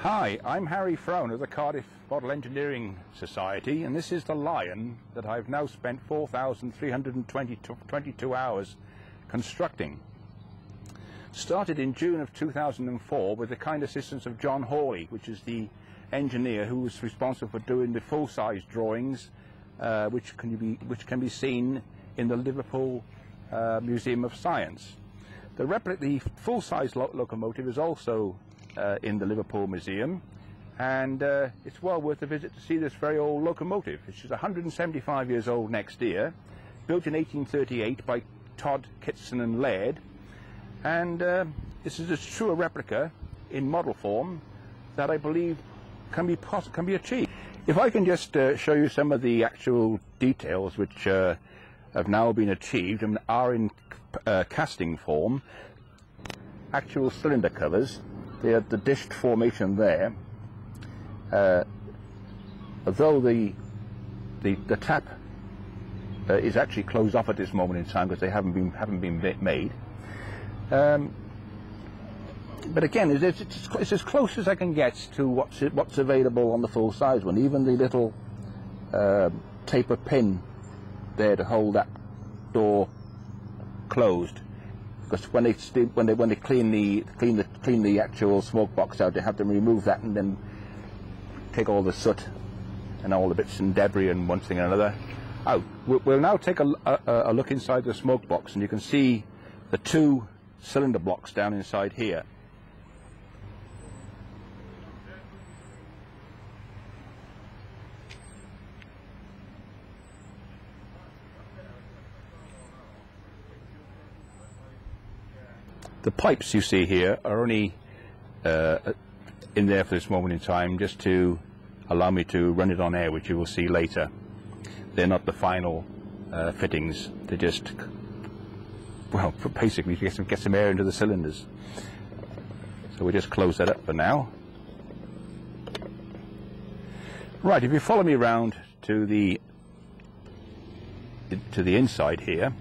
Hi, I'm Harrye Frowen of the Cardiff Model Engineering Society, and this is the Lion that I've now spent 4,322 hours constructing. Started in June of 2004 with the kind assistance of John Hawley, which is the engineer who was responsible for doing the full-size drawings, which can be seen in the Liverpool Museum of Science. The full-size locomotive is also in the Liverpool Museum, and it's well worth a visit to see this very old locomotive. It's 175 years old next year, built in 1838 by Todd, Kitson and Laird, and this is as true a replica in model form that I believe can be achieved. If I can just show you some of the actual details which have now been achieved and are in casting form. Actual cylinder covers. They have the dished formation there. Although the tap is actually closed off at this moment in time because they haven't been made. But again, it's as close as I can get to what's available on the full-size one. Even the little taper pin there to hold that door closed. Because when they clean the actual smoke box out, they have to remove that and then take all the soot and all the bits and debris and one thing and another out. We'll now take a look inside the smoke box, and you can see the two cylinder blocks down inside here. The pipes you see here are only in there for this moment in time just to allow me to run it on air, which you will see later. They're not the final fittings. They're just, well, basically to get some air into the cylinders. So we'll just close that up for now. Right, if you follow me around to the inside here,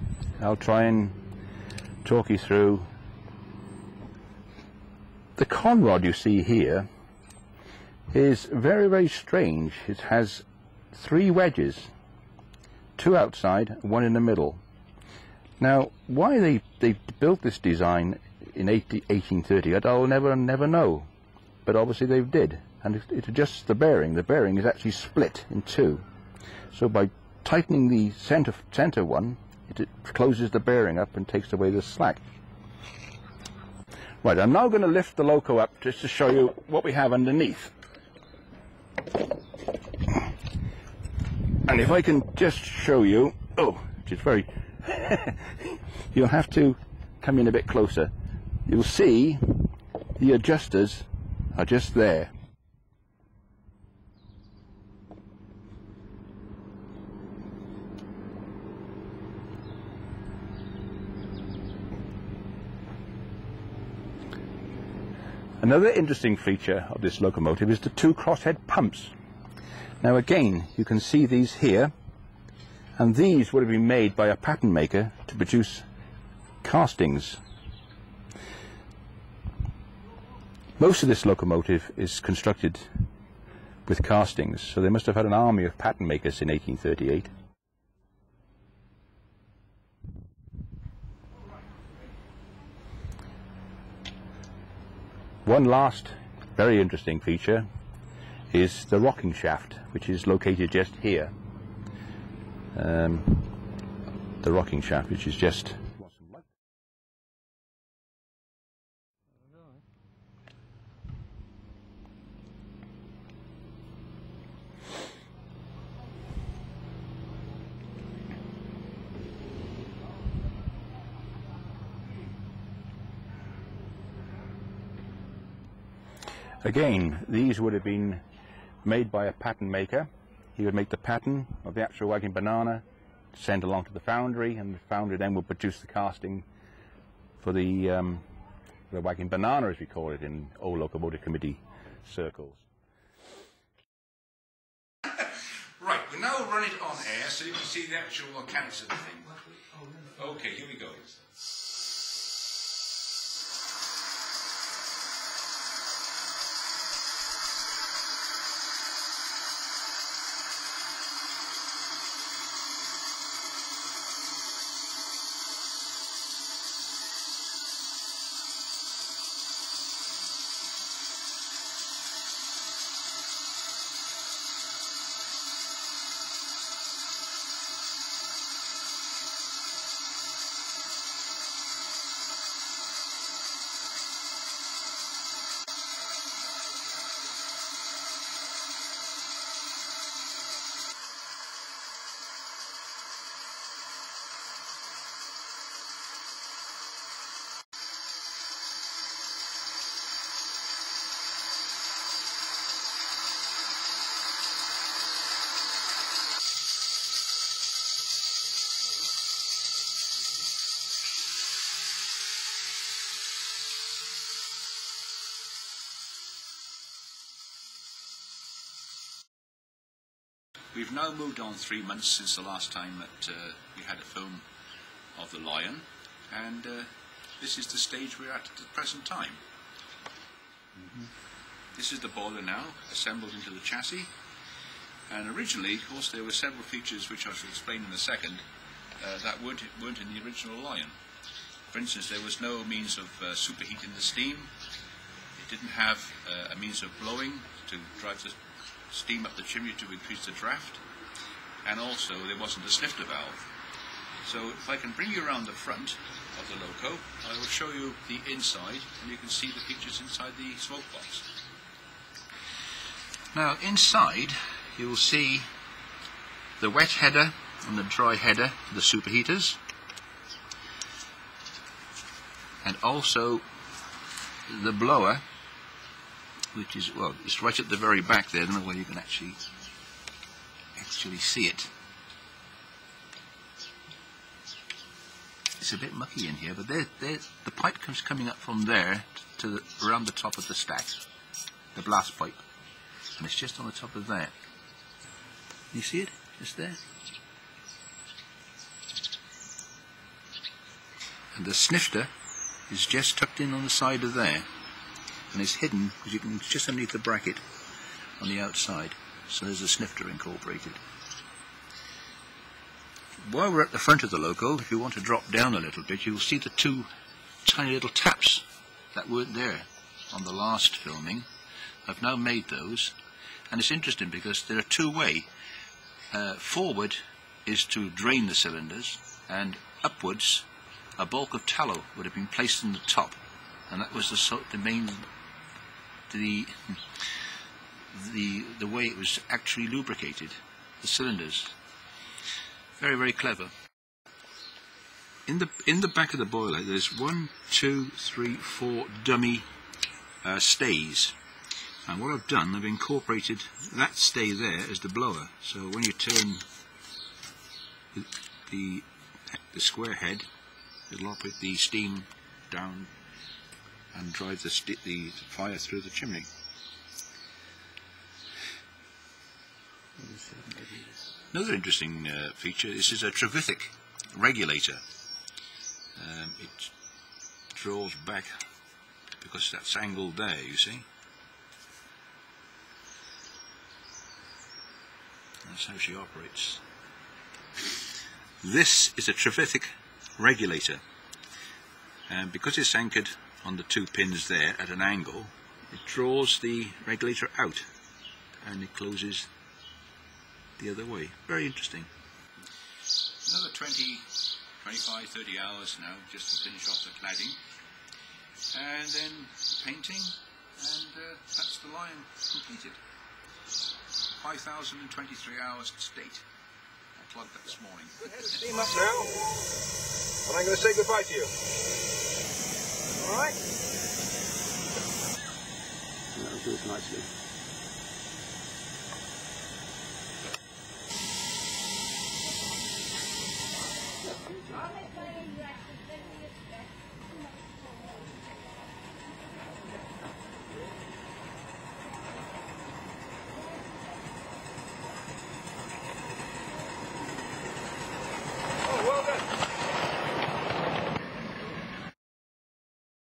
I'll try and talk you through. The conrod you see here is very, very strange. It has three wedges, two outside, one in the middle. Now, why they built this design in 1830, I'll never know. But obviously they did, and it adjusts the bearing. The bearing is actually split in two. So by tightening the center one, it closes the bearing up and takes away the slack. Right, I'm now going to lift the loco up just to show you what we have underneath. And if I can just show you, which is very, you'll have to come in a bit closer. You'll see the adjusters are just there. Another interesting feature of this locomotive is the two crosshead pumps. Now again, you can see these here, and these would have been made by a pattern maker to produce castings. Most of this locomotive is constructed with castings, so they must have had an army of pattern makers in 1838. One last very interesting feature is the rocking shaft, which is located just here. The rocking shaft, which is just again, these would have been made by a pattern maker. He would make the pattern of the actual wagon banana, send along to the foundry, and the foundry then would produce the casting for the wagon banana, as we call it in old locomotive committee circles. Right, we'll now run it on air so you can see the actual mechanics of the thing. Okay, here we go. We've now moved on 3 months since the last time that we had a film of the lion, and this is the stage we're at the present time. This is the boiler now, assembled into the chassis, and originally, of course, there were several features which I shall explain in a second that weren't in the original lion. For instance, there was no means of superheating the steam. It didn't have a means of blowing to drive the steam up the chimney to increase the draft, and also there wasn't a snifter valve. So if I can bring you around the front of the loco, I will show you the inside, and you can see the features inside the smoke box. Now inside you will see the wet header and the dry header, the superheaters, and also the blower, which is, well, it's right at the very back there. I don't know whether you can actually see it. It's a bit mucky in here, but the pipe comes coming up from there to around the top of the stack, the blast pipe, and it's just on the top of there. You see it? Just there. And the snifter is just tucked in on the side of there, and it's hidden because you can just underneath the bracket on the outside. So there's a snifter incorporated. While we're at the front of the loco, if you want to drop down a little bit, you'll see the two tiny little taps that weren't there on the last filming. I've now made those, and it's interesting because they're a two-way. Forward is to drain the cylinders, and upwards a bulk of tallow would have been placed in the top, and that was the way it was actually lubricated, the cylinders. Very, very clever. In the back of the boiler there's 1, 2, 3, 4 dummy stays, and what I've done, I've incorporated that stay there as the blower. So when you turn the square head, it'll operate the steam down and drive the fire through the chimney. Another interesting feature, this is a trevithick regulator. It draws back because that's angled there, you see. That's how she operates. This is a trevithick regulator, and because it's anchored on the two pins there at an angle, it draws the regulator out and it closes the other way. Very interesting. Another 20, 25, 30 hours now just to finish off the cladding, and then painting, and that's the lion completed. 5,023 hours to date. I plugged that this morning. Steam up now, and I'm going to say goodbye to you. Alright? That'll do it nicely.